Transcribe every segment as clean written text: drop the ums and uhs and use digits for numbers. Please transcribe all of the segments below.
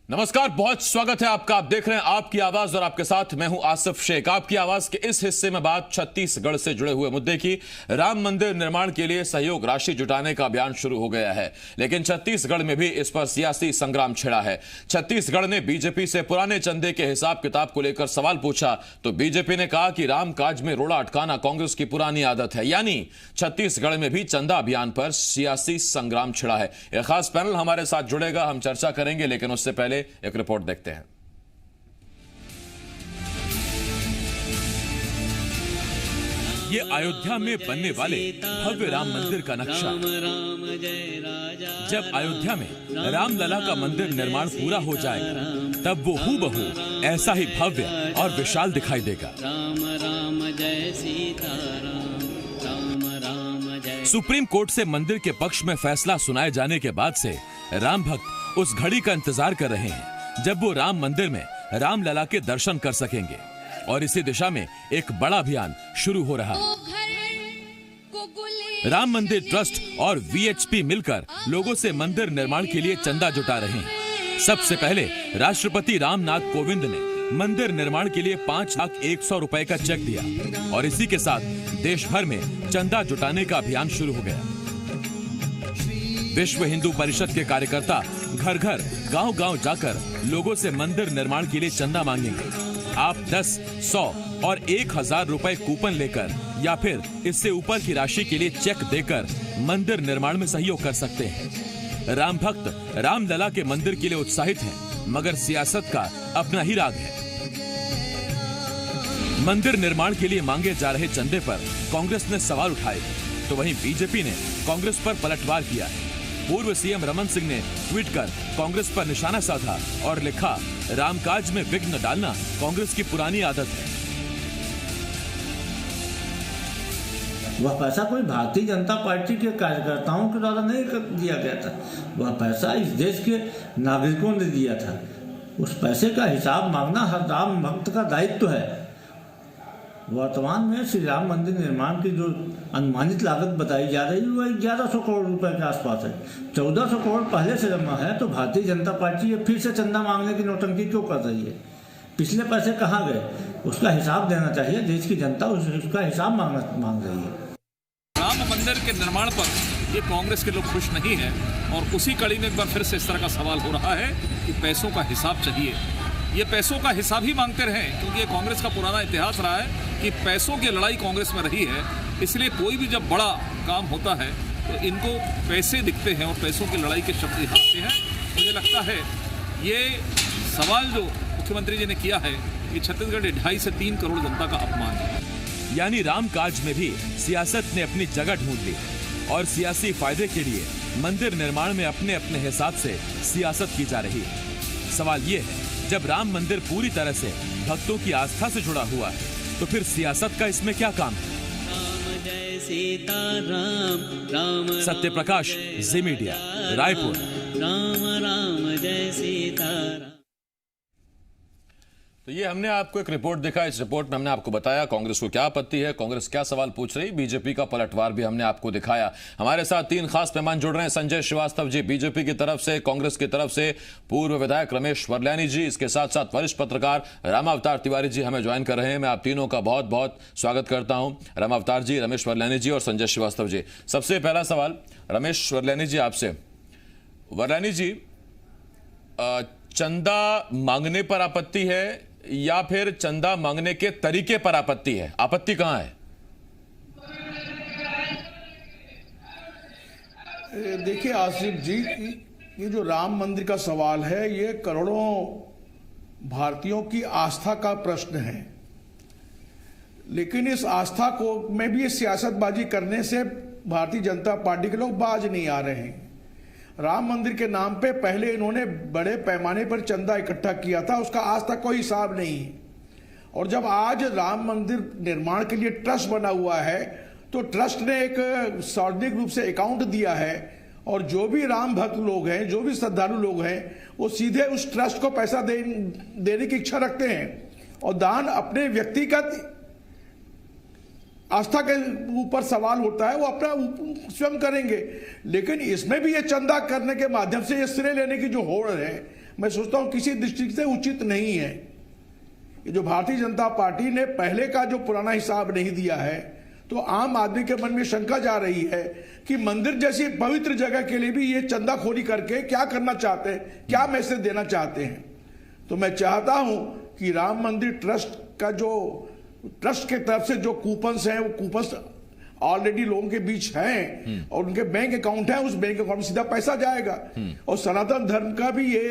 नमस्कार, बहुत स्वागत है आपका। आप देख रहे हैं आपकी आवाज और आपके साथ मैं हूं आसिफ शेख। आपकी आवाज के इस हिस्से में बात छत्तीसगढ़ से जुड़े हुए मुद्दे की। राम मंदिर निर्माण के लिए सहयोग राशि जुटाने का अभियान शुरू हो गया है, लेकिन छत्तीसगढ़ में भी इस पर सियासी संग्राम छिड़ा है। छत्तीसगढ़ ने बीजेपी से पुराने चंदे के हिसाब किताब को लेकर सवाल पूछा तो बीजेपी ने कहा कि राम काज में रोड़ा अटकाना कांग्रेस की पुरानी आदत है। यानी छत्तीसगढ़ में भी चंदा अभियान पर सियासी संग्राम छिड़ा है। एक खास पैनल हमारे साथ जुड़ेगा, हम चर्चा करेंगे, लेकिन उससे पहले एक रिपोर्ट देखते हैं। ये अयोध्या में बनने वाले भव्य राम मंदिर का नक्शा। जब अयोध्या में रामलला का मंदिर निर्माण पूरा हो जाएगा तब वो हूबहू ऐसा ही भव्य और विशाल दिखाई देगा। सुप्रीम कोर्ट से मंदिर के पक्ष में फैसला सुनाए जाने के बाद से राम भक्त उस घड़ी का इंतजार कर रहे हैं जब वो राम मंदिर में रामलला के दर्शन कर सकेंगे, और इसी दिशा में एक बड़ा अभियान शुरू हो रहा है। राम मंदिर ट्रस्ट और वीएचपी मिलकर लोगों से मंदिर निर्माण के लिए चंदा जुटा रहे हैं। सबसे पहले राष्ट्रपति रामनाथ कोविंद ने मंदिर निर्माण के लिए 5,01,00,000 रुपए का चेक दिया, और इसी के साथ देश भर में चंदा जुटाने का अभियान शुरू हो गया। विश्व हिंदू परिषद के कार्यकर्ता घर घर गांव गांव जाकर लोगों से मंदिर निर्माण के लिए चंदा मांगेंगे। आप 10, 100 और 1,000 रुपए कूपन लेकर या फिर इससे ऊपर की राशि के लिए चेक देकर मंदिर निर्माण में सहयोग कर सकते हैं। राम भक्त रामलला के मंदिर के लिए उत्साहित हैं, मगर सियासत का अपना ही राग है। मंदिर निर्माण के लिए मांगे जा रहे चंदे पर कांग्रेस ने सवाल उठाए, तो वहीं बीजेपी ने कांग्रेस पर पलटवार किया है। पूर्व सीएम रमन सिंह ने ट्वीट कर कांग्रेस पर निशाना साधा और लिखा, रामकाज में विघ्न डालना कांग्रेस की पुरानी आदत है। वह पैसा कोई भारतीय जनता पार्टी के कार्यकर्ताओं के द्वारा नहीं दिया गया था, वह पैसा इस देश के नागरिकों ने दिया था। उस पैसे का हिसाब मांगना हर राम भक्त का दायित्व है। वर्तमान में श्री राम मंदिर निर्माण की जो अनुमानित लागत बताई जा रही है वह 1,100 करोड़ रुपए के आसपास है। 1,400 करोड़ पहले से जमा है, तो भारतीय जनता पार्टी ये फिर से चंदा मांगने की नौटंकी क्यों कर रही है? पिछले पैसे कहाँ गए, उसका हिसाब देना चाहिए। देश की जनता उसका हिसाब मांग रही है। राम मंदिर के निर्माण पर ये कांग्रेस के लोग खुश नहीं हैं, और उसी कड़ी में एक बार फिर से इस तरह का सवाल हो रहा है कि पैसों का हिसाब चाहिए। ये पैसों का हिसाब ही मांगते रहे, क्योंकि ये कांग्रेस का पुराना इतिहास रहा है कि पैसों की लड़ाई कांग्रेस में रही है। इसलिए कोई भी जब बड़ा काम होता है तो इनको पैसे दिखते हैं और पैसों की लड़ाई के शब्द यहाँ आते हैं। मुझे लगता है ये सवाल जो मुख्यमंत्री जी ने किया है कि छत्तीसगढ़ 2.5 से 3 करोड़ जनता का अपमान है। यानी राम काज में भी सियासत ने अपनी जगह ढूंढ ली, और सियासी फायदे के लिए मंदिर निर्माण में अपने अपने हिसाब से सियासत की जा रही है। सवाल ये है, जब राम मंदिर पूरी तरह से भक्तों की आस्था से जुड़ा हुआ है तो फिर सियासत का इसमें क्या काम है? सत्य प्रकाश, जी मीडिया, रायपुर। राम राम जय सीताराम। तो ये हमने आपको एक रिपोर्ट दिखा। इस रिपोर्ट में हमने आपको बताया कांग्रेस को क्या आपत्ति है, कांग्रेस क्या सवाल पूछ रही, बीजेपी का पलटवार भी हमने आपको दिखाया। हमारे साथ 3 खास मेहमान जुड़ रहे हैं। संजय श्रीवास्तव जी बीजेपी की तरफ से, कांग्रेस की तरफ से पूर्व विधायक रमेश वर्लैनी जी, इसके साथ साथ वरिष्ठ पत्रकार रामावतार तिवारी जी हमें ज्वाइन कर रहे हैं। मैं आप तीनों का बहुत बहुत स्वागत करता हूं, रामावतार जी, रमेश वर्लैनी जी और संजय श्रीवास्तव जी। सबसे पहला सवाल रमेश वर्लैनी जी आपसे। वर्लैनी जी, चंदा मांगने पर आपत्ति है या फिर चंदा मांगने के तरीके पर आपत्ति है? आपत्ति कहां है? देखिए आसिफ जी, ये जो राम मंदिर का सवाल है ये करोड़ों भारतीयों की आस्था का प्रश्न है, लेकिन इस आस्था को में भी सियासतबाजी करने से भारतीय जनता पार्टी के लोग बाज नहीं आ रहे हैं। राम मंदिर के नाम पे पहले इन्होंने बड़े पैमाने पर चंदा इकट्ठा किया था, उसका आज तक कोई हिसाब नहीं है। और जब आज राम मंदिर निर्माण के लिए ट्रस्ट बना हुआ है तो ट्रस्ट ने एक सार्वजनिक रूप से अकाउंट दिया है, और जो भी राम भक्त लोग हैं, जो भी श्रद्धालु लोग हैं, वो सीधे उस ट्रस्ट को पैसा देने की इच्छा रखते हैं, और दान अपने व्यक्तिगत आस्था के ऊपर सवाल उठता है, वो अपना स्वयं करेंगे। लेकिन इसमें भी ये चंदा करने के माध्यम से ये श्रेय लेने की जो होड़ है, मैं सोचता हूं किसी दृष्टि से उचित नहीं है। ये जो भारतीय जनता पार्टी ने पहले का जो पुराना हिसाब नहीं दिया है, तो आम आदमी के मन में शंका जा रही है कि मंदिर जैसी पवित्र जगह के लिए भी ये चंदाखोरी करके क्या करना चाहते हैं, क्या मैसेज देना चाहते हैं। तो मैं चाहता हूं कि राम मंदिर ट्रस्ट का जो ट्रस्ट के तरफ से जो कूपन्स हैं, वो कूपन्स ऑलरेडी लोगों के बीच हैं और उनके बैंक अकाउंट है, उस बैंक अकाउंट में सीधा पैसा जाएगा। और सनातन धर्म का भी ये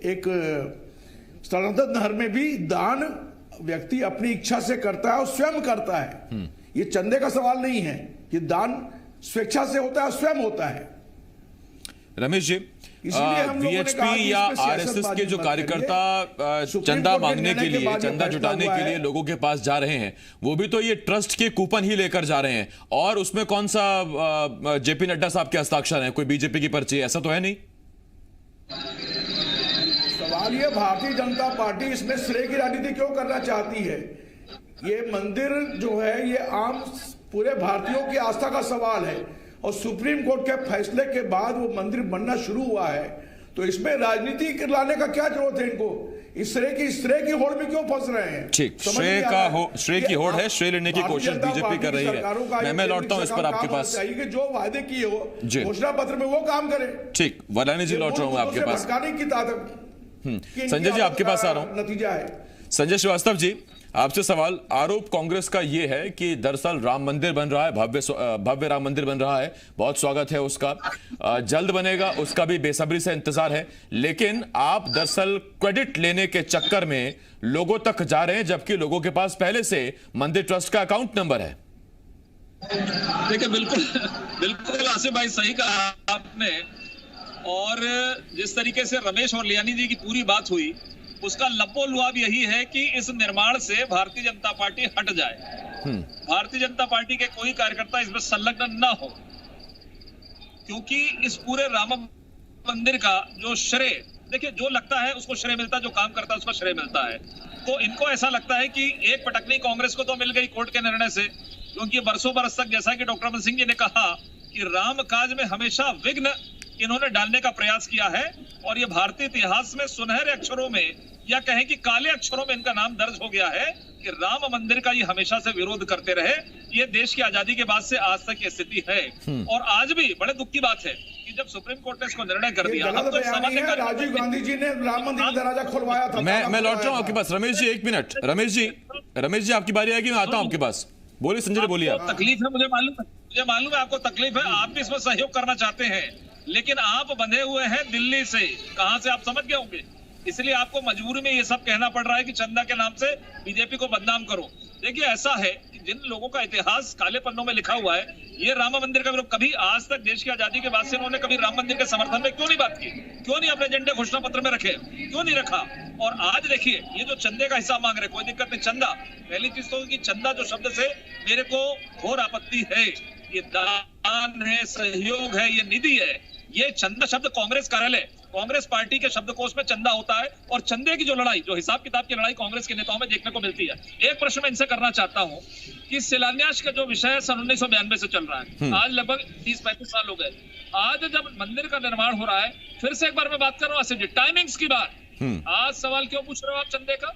एक सनातन धर्म में भी दान व्यक्ति अपनी इच्छा से करता है और स्वयं करता है। ये चंदे का सवाल नहीं है, ये दान स्वेच्छा से होता है, स्वयं होता है। रमेश जी, वीएचपी या आरएसएस के जो कार्यकर्ता चंदा मांगने के लिए, चंदा जुटाने के लिए लोगों के पास जा रहे हैं, वो भी तो ये ट्रस्ट के कूपन ही लेकर जा रहे हैं, और उसमें कौन सा जेपी नड्डा साहब के हस्ताक्षर हैं, कोई बीजेपी की पर्ची, ऐसा तो है नहीं। सवाल ये, भारतीय जनता पार्टी इसमें श्रेय की राजनीति क्यों करना चाहती है? ये मंदिर जो है, ये आम पूरे भारतीयों की आस्था का सवाल है, और सुप्रीम कोर्ट के फैसले के बाद वो मंदिर बनना शुरू हुआ है, तो इसमें राजनीति लाने का क्या जरूरत है इनको? इस श्रेय की होड़ में क्यों फंस रहे हैं? ठीक, श्रेय की होड़ है, श्रेय लेने की कोशिश बीजेपी कर रही है। मैं लौटता हूं इस पर आपके पास। चाहिए कि जो वादे किए हो घोषणा पत्र में वो काम करे। ठीक, वरानी जी लौट रहा हूं आपके पास। की ताकत संजय जी आपके पास आ रहा हूं। नतीजा है संजय श्रीवास्तव जी, आपसे सवाल, आरोप कांग्रेस का यह है कि दरअसल राम मंदिर बन रहा है, भव्य राम मंदिर बन रहा है, बहुत स्वागत है उसका, जल्द बनेगा, उसका भी बेसब्री से इंतजार है, लेकिन आप दरअसल क्रेडिट लेने के चक्कर में लोगों तक जा रहे हैं, जबकि लोगों के पास पहले से मंदिर ट्रस्ट का अकाउंट नंबर है। देखिए, बिल्कुल आसिफ भाई सही कहा आपने, और जिस तरीके से रमेश और लियानी जी की पूरी बात हुई, उसका लब्बो-लुआब यही है कि इस निर्माण से भारतीय जनता पार्टी हट जाए, भारतीय जनता पार्टी के कोई कार्यकर्ता इसमें संलग्न न हो, क्योंकि इस पूरे राम मंदिर का जो श्रेय, देखिए, जो लगता है उसको श्रेय मिलता है, जो काम करता है उसको श्रेय मिलता है। तो इनको ऐसा लगता है कि एक पटकनी कांग्रेस को तो मिल गई कोर्ट के निर्णय से, क्योंकि बरसों बरस तक, जैसा कि डॉक्टर रमन सिंह जी ने कहा, कि राम काज में हमेशा विघ्न इन्होंने डालने का प्रयास किया है, और ये भारतीय इतिहास में सुनहरे अक्षरों में, या कहें कि काले अक्षरों में इनका नाम दर्ज हो गया है कि राम मंदिर का ये हमेशा से विरोध करते रहे। ये देश की आजादी के बाद से आज तक की स्थिति है, और आज भी बड़े दुख की बात है कि जब सुप्रीम कोर्ट ने इसको निर्णय कर दिया, राजीव गांधी जी ने राम मंदिर का दरवाजा खुलवाया था। मैं लौट रहा हूं आपके पास। रमेश जी, एक मिनट। रमेश जी आपकी बारी आएगी, मैं आता हूं आपके पास। बोलिए संजय जी, बोलिए। तकलीफ है, मुझे मालूम है आपको तकलीफ है, आप भी इसमें सहयोग करना चाहते हैं, लेकिन आप बंधे हुए हैं दिल्ली से, कहां से आप समझ गए होंगे, इसलिए आपको मजबूरी में ये सब कहना पड़ रहा है कि चंदा के नाम से बीजेपी को बदनाम करो। देखिए, ऐसा है कि जिन लोगों का इतिहास काले पन्नों में लिखा हुआ है, ये राम मंदिर का विरोध कभी आज तक देश की आजादी के बाद से उन्होंने कभी राम मंदिर के समर्थन में क्यों नहीं बात की, क्यों नहीं अपने एजेंडे घोषणा पत्र में रखे, क्यों नहीं रखा? और आज देखिए, ये जो चंदे का हिसाब मांग रहे, कोई दिक्कत नहीं, चंदा, पहली चीज तो कि चंदा जो शब्द से मेरे को घोर आपत्ति है, ये दान है, सहयोग है, ये निधि है। ये चंदा शब्द कांग्रेस कार्यालय, कांग्रेस पार्टी के शब्दकोश में चंदा होता है, और चंदे की जो लड़ाई, जो हिसाब किताब की लड़ाई कांग्रेस के नेताओं में देखने को मिलती है। एक प्रश्न मैं इनसे करना चाहता हूं कि शिलान्यास का जो विषय है सन 1992 से चल रहा है, आज लगभग 30-35 साल हो गए। आज जब मंदिर का निर्माण हो रहा है, फिर से एक बार मैं बात कर रहा हूँ आसिफ जी, टाइमिंग्स की बात। आज सवाल क्यों पूछ रहे हो आप चंदे का?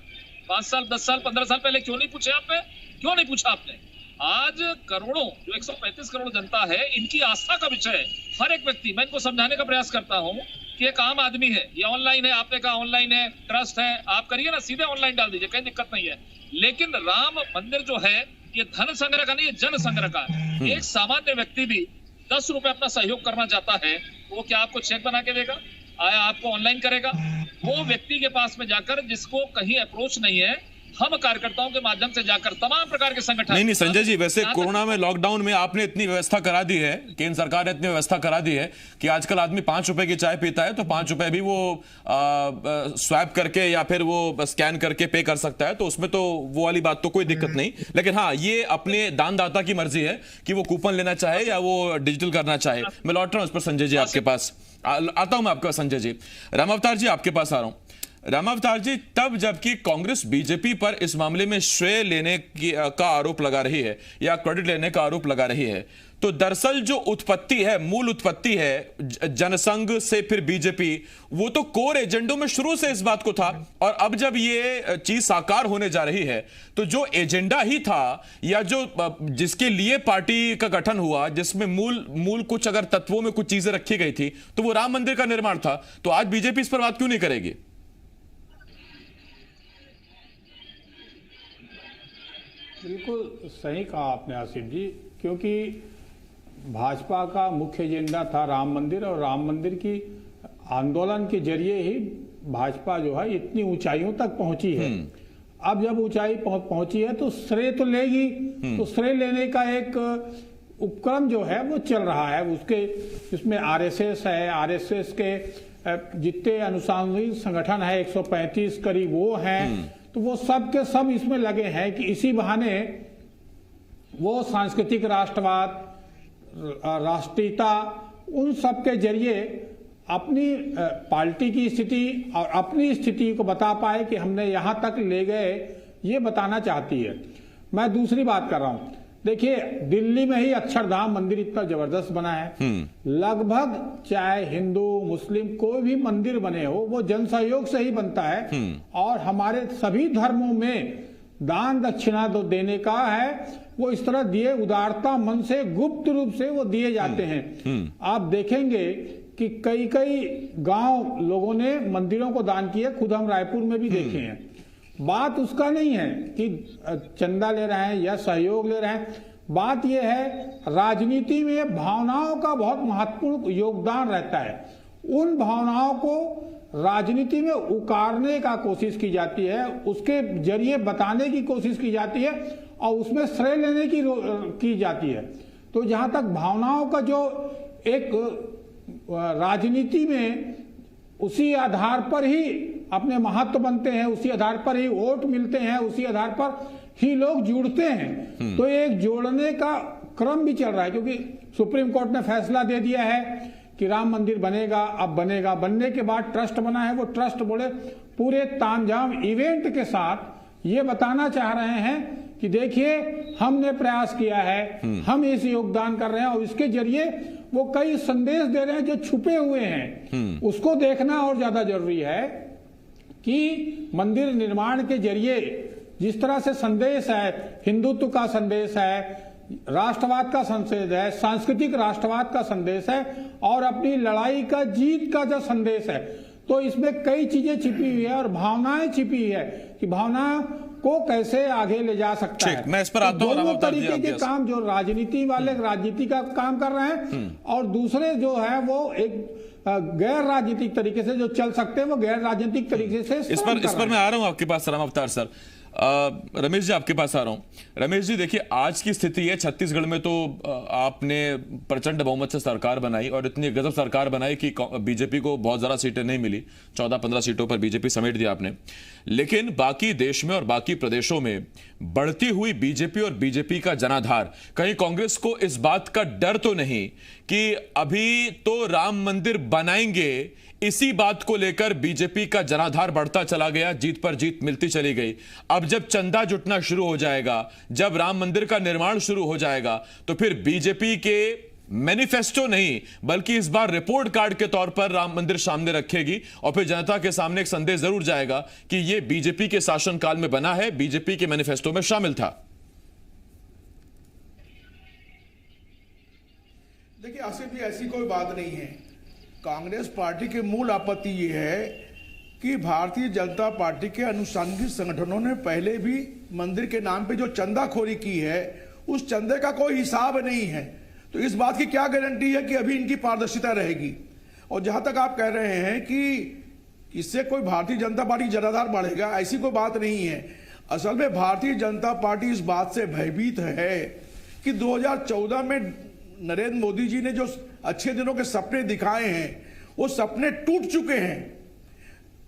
5 साल, 10 साल, 15 साल पहले क्यों नहीं पूछे आपने? क्यों नहीं पूछा आपने? आज करोड़ों, जो 135 करोड़ जनता है, इनकी आस्था का विषय है। हर एक व्यक्ति, मैं इनको समझाने का प्रयास करता हूं कि एक आम आदमी है, ये ऑनलाइन है, आपने कहा ऑनलाइन है, ट्रस्ट है, आप करिए ना, सीधे ऑनलाइन डाल दीजिए, कोई दिक्कत नहीं है। लेकिन राम मंदिर जो है, ये धन संग्रह का नहीं, ये जन संग्रह का है। एक सामान्य व्यक्ति भी 10 रुपए अपना सहयोग करना चाहता है, वो क्या आपको चेक बना के देगा? आया आपको ऑनलाइन करेगा? वो व्यक्ति के पास में जाकर, जिसको कहीं अप्रोच नहीं है, हम कार्यकर्ताओं के माध्यम से जाकर तमाम प्रकार के संगठन। नहीं संजय जी, वैसे कोरोना में, लॉकडाउन में आपने इतनी व्यवस्था करा दी है, केंद्र सरकार ने इतनी व्यवस्था करा दी है कि आजकल आदमी 5 रुपए की चाय पीता है तो 5 रुपए भी वो स्वैप करके या फिर वो स्कैन करके पे कर सकता है, तो उसमें तो वो वाली बात तो कोई दिक्कत नहीं। लेकिन हाँ, ये अपने दानदाता की मर्जी है कि वो कूपन लेना चाहे या वो डिजिटल करना चाहे। मैं लौट रहा हूं इस पर संजय जी आपके पास, आता हूं मैं आपके पास। संजय जी, रामावतार जी आपके पास आ रहा हूं। रामावतार जी, तब जबकि कांग्रेस बीजेपी पर इस मामले में श्रेय लेने का आरोप लगा रही है या क्रेडिट लेने का आरोप लगा रही है, तो दरअसल जो उत्पत्ति है, मूल उत्पत्ति है जनसंघ से फिर बीजेपी, वो तो कोर एजेंडों में शुरू से इस बात को था। और अब जब ये चीज साकार होने जा रही है तो जो एजेंडा ही था या जो जिसके लिए पार्टी का गठन हुआ, जिसमें मूल कुछ अगर तत्वों में कुछ चीजें रखी गई थी, तो वो राम मंदिर का निर्माण था। तो आज बीजेपी इस पर बात क्यों नहीं करेगी? बिल्कुल सही कहा आपने आसिफ जी, क्योंकि भाजपा का मुख्य एजेंडा था राम मंदिर, और राम मंदिर की आंदोलन के जरिए ही भाजपा जो है इतनी ऊंचाइयों तक पहुंची है। अब जब ऊंचाई पहुंची है तो श्रेय तो लेगी, तो श्रेय लेने का एक उपक्रम जो है वो चल रहा है। उसके इसमें आरएसएस है, आरएसएस के जितने अनुसांगिक संगठन है 135 करीब वो हैं, तो वो सब के सब इसमें लगे हैं कि इसी बहाने वो सांस्कृतिक राष्ट्रवाद, राष्ट्रीयता, उन सब के जरिए अपनी पार्टी की स्थिति और अपनी स्थिति को बता पाए कि हमने यहां तक ले गए, ये बताना चाहती है। मैं दूसरी बात कर रहा हूं, देखिए दिल्ली में ही अक्षरधाम मंदिर इतना जबरदस्त बना है। लगभग चाहे हिंदू मुस्लिम कोई भी मंदिर बने हो वो जन सहयोग से ही बनता है। और हमारे सभी धर्मों में दान दक्षिणा तो देने का है, वो इस तरह दिए उदारता मन से गुप्त रूप से वो दिए जाते हैं। आप देखेंगे कि कई कई गांव लोगों ने मंदिरों को दान किए, खुद हम रायपुर में भी देखे हैं। बात उसका नहीं है कि चंदा ले रहे हैं या सहयोग ले रहे हैं, बात यह है राजनीति में भावनाओं का बहुत महत्वपूर्ण योगदान रहता है। उन भावनाओं को राजनीति में उकारने का कोशिश की जाती है, उसके जरिए बताने की कोशिश की जाती है और उसमें श्रेय लेने की जाती है। तो जहां तक भावनाओं का जो एक राजनीति में उसी आधार पर ही अपने महत्व बनते हैं, उसी आधार पर ही वोट मिलते हैं, उसी आधार पर ही लोग जुड़ते हैं। तो एक जोड़ने का क्रम भी चल रहा है, क्योंकि सुप्रीम कोर्ट ने फैसला दे दिया है कि राम मंदिर बनेगा। अब बनेगा, बनने के बाद ट्रस्ट बना है, वो ट्रस्ट बोले पूरे तामझाम इवेंट के साथ ये बताना चाह रहे हैं कि देखिए हमने प्रयास किया है, हम इस योगदान कर रहे हैं। और इसके जरिए वो कई संदेश दे रहे हैं जो छुपे हुए हैं, उसको देखना और ज्यादा जरूरी है कि मंदिर निर्माण के जरिए जिस तरह से संदेश है, हिंदुत्व का संदेश है, राष्ट्रवाद का संदेश है, सांस्कृतिक राष्ट्रवाद का संदेश है और अपनी लड़ाई का जीत का जो संदेश है, तो इसमें कई चीजें छिपी हुई है और भावनाएं छिपी हुई है कि भावना को कैसे आगे ले जा सकता है। मैं इस पर आता हूं। दोनों तरीके के काम, जो राजनीति वाले राजनीति का काम कर रहे हैं और दूसरे जो है वो एक गैर राजनीतिक तरीके से जो चल सकते हैं, वो गैर राजनीतिक तरीके से इस पर मैं आ रहा हूं आपके पास राम अवतार सर। रमेश जी आपके पास आ रहा हूं। रमेश जी देखिए आज की स्थिति है, छत्तीसगढ़ में तो आपने प्रचंड बहुमत से सरकार बनाई और इतनी गजब सरकार बनाई कि बीजेपी को बहुत ज्यादा सीटें नहीं मिली, 14-15 सीटों पर बीजेपी समेट दिया आपने। लेकिन बाकी देश में और बाकी प्रदेशों में बढ़ती हुई बीजेपी और बीजेपी का जनाधार, कहीं कांग्रेस को इस बात का डर तो नहीं कि अभी तो राम मंदिर बनाएंगे, इसी बात को लेकर बीजेपी का जनाधार बढ़ता चला गया, जीत पर जीत मिलती चली गई। अब जब चंदा जुटना शुरू हो जाएगा, जब राम मंदिर का निर्माण शुरू हो जाएगा, तो फिर बीजेपी के मैनिफेस्टो नहीं बल्कि इस बार रिपोर्ट कार्ड के तौर पर राम मंदिर सामने रखेगी और फिर जनता के सामने एक संदेश जरूर जाएगा कि यह बीजेपी के शासनकाल में बना है, बीजेपी के मैनिफेस्टो में शामिल था। देखिए आसिफ जी, ऐसी कोई बात नहीं है। कांग्रेस पार्टी की मूल आपत्ति ये है कि भारतीय जनता पार्टी के अनुसांगिक संगठनों ने पहले भी मंदिर के नाम पे जो चंदाखोरी की है, उस चंदे का कोई हिसाब नहीं है। तो इस बात की क्या गारंटी है कि अभी इनकी पारदर्शिता रहेगी? और जहां तक आप कह रहे हैं कि इससे कोई भारतीय जनता पार्टी जनाधार बढ़ेगा, ऐसी कोई बात नहीं है। असल में भारतीय जनता पार्टी इस बात से भयभीत है कि 2014 में नरेंद्र मोदी जी ने जो अच्छे दिनों के सपने दिखाए हैं, वो सपने टूट चुके हैं।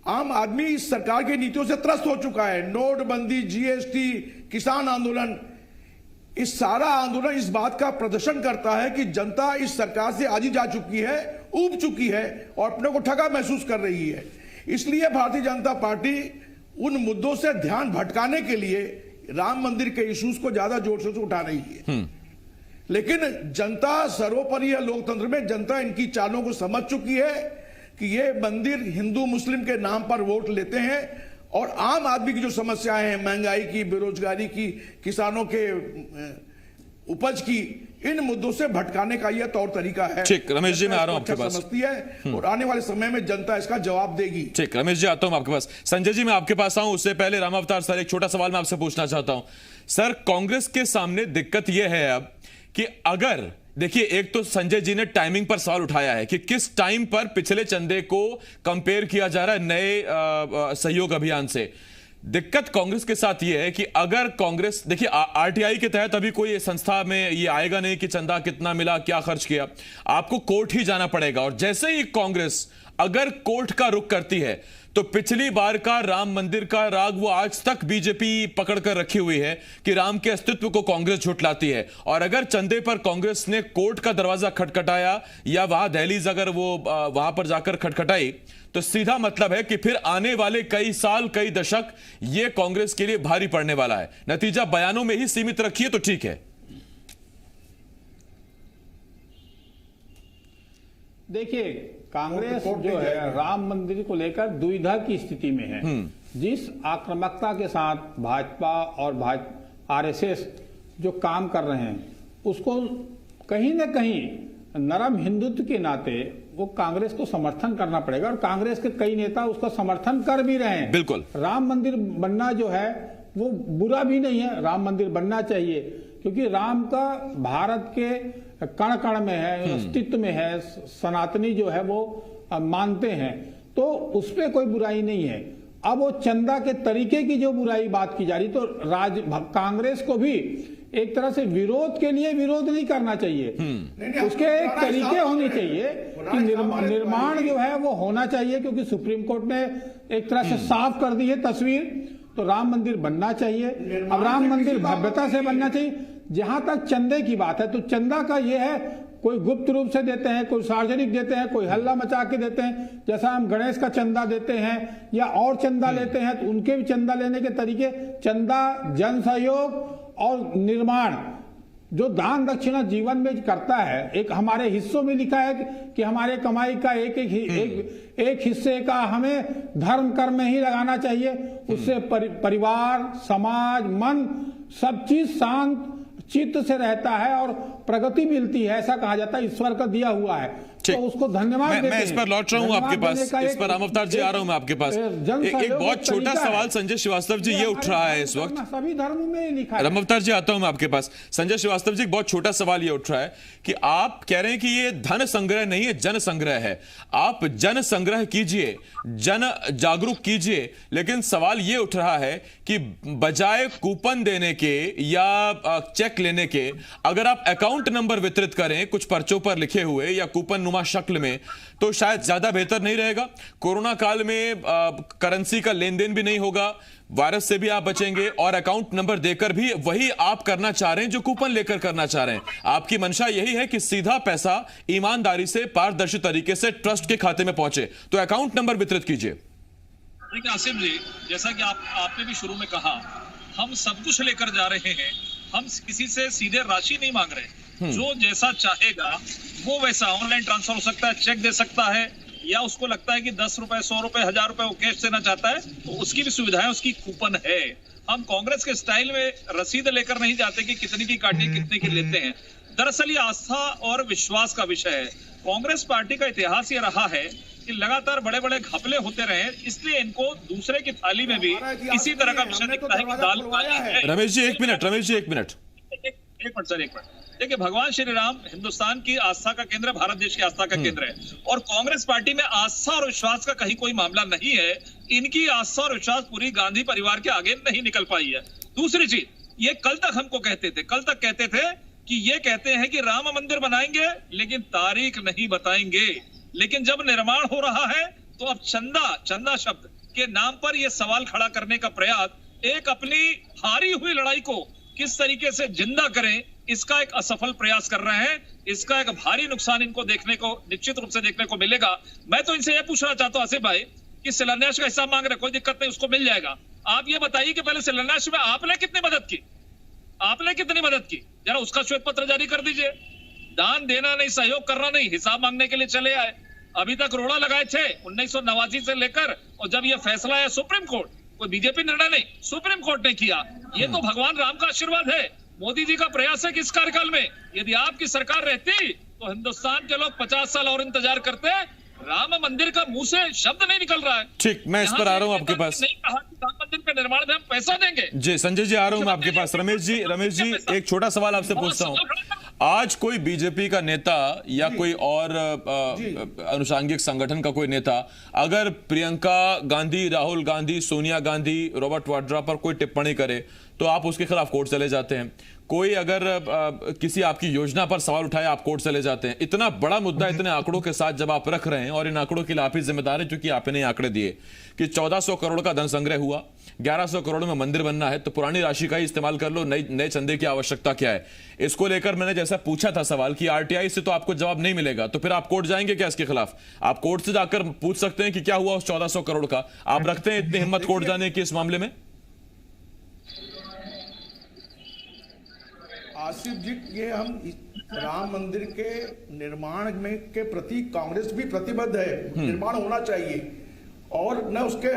आम आदमी इस सरकार की नीतियों से त्रस्त हो चुका है। नोटबंदी, जीएसटी, किसान आंदोलन, इस सारा आंदोलन इस बात का प्रदर्शन करता है कि जनता इस सरकार से आजी जा चुकी है, ऊब चुकी है और अपने को ठगा महसूस कर रही है। इसलिए भारतीय जनता पार्टी उन मुद्दों से ध्यान भटकाने के लिए राम मंदिर के इश्यूज को ज्यादा जोर से उठा रही है। लेकिन जनता सर्वोपरि है, लोकतंत्र में जनता इनकी चालों को समझ चुकी है कि ये मंदिर हिंदू मुस्लिम के नाम पर वोट लेते हैं और आम आदमी की जो समस्याएं हैं, महंगाई की, बेरोजगारी की, किसानों के उपज की, इन मुद्दों से भटकाने का यह तौर तरीका है। ठीक, रमेश जी मैं आ रहा हूं आपके पास। समझती है और आने वाले समय में जनता इसका जवाब देगी। ठीक, रमेश जी आता हूं आपके पास। संजय जी मैं आपके पास आऊं, उससे पहले राम अवतार सर एक छोटा सवाल मैं आपसे पूछना चाहता हूं। सर, कांग्रेस के सामने दिक्कत यह है अब कि अगर देखिए, एक तो संजय जी ने टाइमिंग पर सवाल उठाया है कि किस टाइम पर पिछले चंदे को कंपेयर किया जा रहा है नए सहयोग अभियान से। दिक्कत कांग्रेस के साथ यह है कि अगर कांग्रेस, देखिए आरटीआई के तहत अभी कोई संस्था में ये आएगा नहीं कि चंदा कितना मिला, क्या खर्च किया, आपको कोर्ट ही जाना पड़ेगा। और जैसे ही कांग्रेस अगर कोर्ट का रुख करती है तो पिछली बार का राम मंदिर का राग वो आज तक बीजेपी पकड़ कर रखी हुई है कि राम के अस्तित्व को कांग्रेस झुठलाती है। और अगर चंदे पर कांग्रेस ने कोर्ट का दरवाजा खटखटाया या वहां दहलीज अगर वो वहां पर जाकर खटखटाई तो सीधा मतलब है कि फिर आने वाले कई साल, कई दशक ये कांग्रेस के लिए भारी पड़ने वाला है। नतीजा बयानों में ही सीमित रखिए तो ठीक है। देखिए, कांग्रेस जो है राम मंदिर को लेकर दुविधा की स्थिति में है। जिस आक्रामकता के साथ भाजपा और आरएसएस जो काम कर रहे हैं उसको कहीं ना कहीं नरम हिंदुत्व के नाते वो कांग्रेस को समर्थन करना पड़ेगा और कांग्रेस के कई नेता उसका समर्थन कर भी रहे हैं। बिल्कुल, राम मंदिर बनना जो है वो बुरा भी नहीं है, राम मंदिर बनना चाहिए क्योंकि राम का भारत के कण कण में है, अस्तित्व में है, सनातनी जो है वो मानते हैं, तो उस पर कोई बुराई नहीं है। अब वो चंदा के तरीके की जो बुराई बात की जा रही, तो कांग्रेस को भी एक तरह से विरोध के लिए विरोध नहीं करना चाहिए, उसके एक तरीके होने चाहिए कि निर्माण जो है वो होना चाहिए, क्योंकि सुप्रीम कोर्ट ने एक तरह से साफ कर दी है तस्वीर, तो राम मंदिर बनना चाहिए। अब राम मंदिर भव्यता से बनना चाहिए। जहां तक चंदे की बात है तो चंदा का ये है, कोई गुप्त रूप से देते हैं, कोई सार्वजनिक देते हैं, कोई हल्ला मचा के देते हैं, जैसा हम गणेश का चंदा देते हैं या और चंदा लेते हैं तो उनके भी चंदा लेने के तरीके, चंदा, जन सहयोग और निर्माण जो दान दक्षिणा जीवन में करता है। एक हमारे हिस्सों में लिखा है कि हमारे कमाई का एक हिस्से का हमें धर्म कर्म में ही लगाना चाहिए, उससे परिवार, समाज, मन सब चीज शांत चित्त से रहता है और प्रगति मिलती है, ऐसा कहा जाता है, ईश्वर का दिया हुआ है, तो उसको धन्यवाद मैं इस पर लौट रहा हूं आपके पास, इस पर राम अवतार जी आ रहा हूं मैं आपके पास। एक बहुत छोटा सवाल संजय श्रीवास्तव जी ये उठ रहा है इस वक्त, सभी धर्मों में लिखा है। राम अवतार जी आता हूं मैं आपके पास। संजय श्रीवास्तव जी एक बहुत छोटा सवाल ये उठ रहा है कि आप कह रहे हैं कि ये धन संग्रह नहीं है, जन संग्रह है। आप जन संग्रह कीजिए, जन जागरूक कीजिए, लेकिन सवाल ये उठ रहा है कि बजाय कूपन देने के या चेक लेने के अगर आप अकाउंट नंबर वितरित करें कुछ पर्चों पर लिखे हुए या कूपन नुमा शक्ल में, तो शायद ज्यादा बेहतर नहीं रहेगा। कोरोना काल में करेंसी का लेन देन भी नहीं होगा, वायरस से भी आप बचेंगे और अकाउंट नंबर देकर भी वही आप करना चाह रहे हैं जो कूपन लेकर करना चाह रहे हैं। आपकी मंशा यही है कि सीधा पैसा ईमानदारी से, पारदर्शी तरीके से ट्रस्ट के खाते में पहुंचे, तो अकाउंट नंबर वितरित कीजिए। देखिए आसिफ जी, जैसा कि आपने भी शुरू में कहा, हम सब कुछ लेकर जा रहे हैं, हम किसी से सीधे राशि नहीं मांग रहे। जो जैसा चाहेगा वो वैसा ऑनलाइन ट्रांसफर हो सकता है, चेक दे सकता है, या उसको लगता है कि 10 रुपए, 100 रुपए, 1000 रुपए वो कैश देना चाहता है, तो उसकी भी सुविधा है, उसकी कूपन है। हम कांग्रेस के स्टाइल में रसीद लेकर नहीं जाते कि कितनी की काटी, कितने की लेते हैं। दरअसल ये आस्था और विश्वास का विषय है। कांग्रेस पार्टी का इतिहास ये रहा है कि लगातार बड़े बड़े घपले होते रहे, इसलिए इनको दूसरे की थाली में भी इसी तरह का विषय दिखता है कि दाल पानी है। रमेश जी एक मिनट, रमेश जी एक मिनट, एक मिनट सर, एक मिनट। देखिए, भगवान श्री राम हिंदुस्तान की आस्था का केंद्र, भारत देश की आस्था का केंद्र है, और कांग्रेस पार्टी में आस्था और विश्वास का कहीं कोई मामला नहीं है। इनकी आस्था और विश्वास पूरी गांधी परिवार के आगे नहीं निकल पाई है। दूसरी चीज, ये कल तक हमको कहते थे, कल तक कहते थे कि ये कहते हैं कि राम मंदिर बनाएंगे लेकिन तारीख नहीं बताएंगे, लेकिन जब निर्माण हो रहा है तो अब चंदा शब्द के नाम पर यह सवाल खड़ा करने का प्रयास, एक अपनी हारी हुई लड़ाई को किस तरीके से जिंदा करें, इसका एक असफल प्रयास कर रहे हैं। इसका एक भारी नुकसान इनको निश्चित रूप से देखने को मिलेगा। मैं तो इनसे यह पूछना चाहता हूं आसिफ भाई कि शिलान्यास का हिसाब मांग रहे, कोई दिक्कत नहीं, उसको मिल जाएगा। आप ये बताइए कि पहले शिलान्यास में आपने कितनी मदद की? आपने कितनी मदद की, जरा उसका श्वेत पत्र जारी कर दीजिए। दान देना नहीं, सहयोग करना नहीं, हिसाब मांगने के लिए चले आए। अभी तक रोड़ा लगाए थे 1989 से लेकर, और जब ये फैसला है सुप्रीम कोर्ट, कोई बीजेपी निर्णय नहीं, सुप्रीम कोर्ट ने किया। ये तो भगवान राम का आशीर्वाद है, मोदी जी का प्रयास है कि इस कार्यकाल में यदि आपकी सरकार रहती तो हिंदुस्तान के लोग 50 साल और इंतजार करते। राम मंदिर का मुंह से शब्द नहीं निकल रहा है। ठीक, मैं इस पर आ रहा हूं आपके पास। नहीं कहा कि राम मंदिर के निर्माण में हम पैसा देंगे। जी संजय जी, आ रहा हूं मैं आपके पास। रमेश जी एक छोटा सवाल आपसे पूछता हूं। आज कोई बीजेपी का नेता या कोई और अनुषांगिक संगठन का कोई नेता अगर प्रियंका गांधी, राहुल गांधी, सोनिया गांधी, रॉबर्ट वाड्रा पर कोई टिप्पणी करे तो आप उसके खिलाफ कोर्ट चले जाते हैं। कोई अगर किसी आपकी योजना पर सवाल उठाए, आप कोर्ट चले जाते हैं। इतना बड़ा मुद्दा इतने आंकड़ों के साथ जब आप रख रहे हैं, और इन आंकड़ों के लिए आप ही जिम्मेदार हैं क्योंकि आपने आंकड़े दिए कि 1400 करोड़ का धन संग्रह हुआ, 1100 करोड़ में मंदिर बनना है, तो पुरानी राशि का ही इस्तेमाल कर लो, नए चंदे की आवश्यकता क्या है? इसको लेकर मैंने जैसा पूछा था सवाल कि आरटीआई से तो आपको जवाब नहीं मिलेगा, तो फिर आप कोर्ट जाएंगे क्या इसके खिलाफ? आप कोर्ट से जाकर पूछ सकते हैं कि क्या हुआ उस 1400 करोड़ का। आप रखते हैं इतनी हिम्मत कोर्ट जाने की इस मामले में? आसिफ जी, ये हम राम मंदिर के निर्माण में के प्रति कांग्रेस भी प्रतिबद्ध है, निर्माण होना चाहिए, और न उसके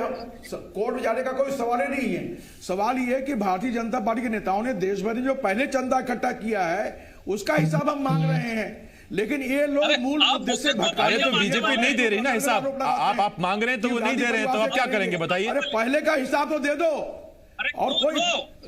कोर्ट में जाने का कोई सवाल ही नहीं है। सवाल ये है कि भारतीय जनता पार्टी के नेताओं ने देश भर में जो पहले चंदा इकट्ठा किया है उसका हिसाब हम मांग रहे हैं, लेकिन ये लोग मूल मुद्दे से भटका। अरे तो बीजेपी नहीं दे रही ना हिसाब, आप मांग रहे हैं तो वो नहीं दे रहे हैं, तो आप क्या करेंगे बताइए? अरे पहले का हिसाब तो दे दो। और कोई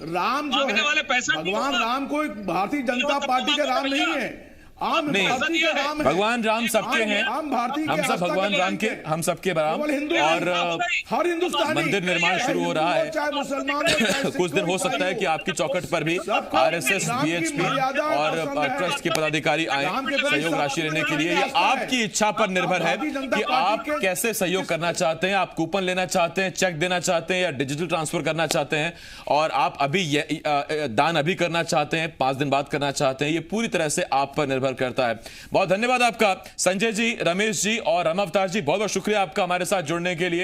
राम जो है, भगवान राम कोई भारतीय जनता पार्टी का राम नहीं है, आम भारतीय का राम है। भगवान राम सबके हैं, आम भारतीय हम सब भगवान राम के, हम सबके बराबर। और हर हिंदुस्तानी मंदिर निर्माण शुरू हो रहा है, चाहे मुसलमान कुछ दिन हो सकता है कि आपकी चौखट पर भी आरएसएस, बीएचपी और ट्रस्ट के पदाधिकारी आए सहयोग राशि लेने के लिए। ये आपकी इच्छा पर निर्भर है कि आप कैसे सहयोग करना चाहते हैं। आप कूपन लेना चाहते हैं, चेक देना चाहते हैं, या डिजिटल ट्रांसफर करना चाहते हैं, और आप अभी दान अभी करना चाहते हैं, 5 दिन बाद करना चाहते हैं। ये पूरी तरह से आप पर निर्भर करता है। बहुत धन्यवाद आपका संजय जी, रमेश जी और राम अवतार जी, बहुत बहुत शुक्रिया आपका हमारे साथ जुड़ने के लिए।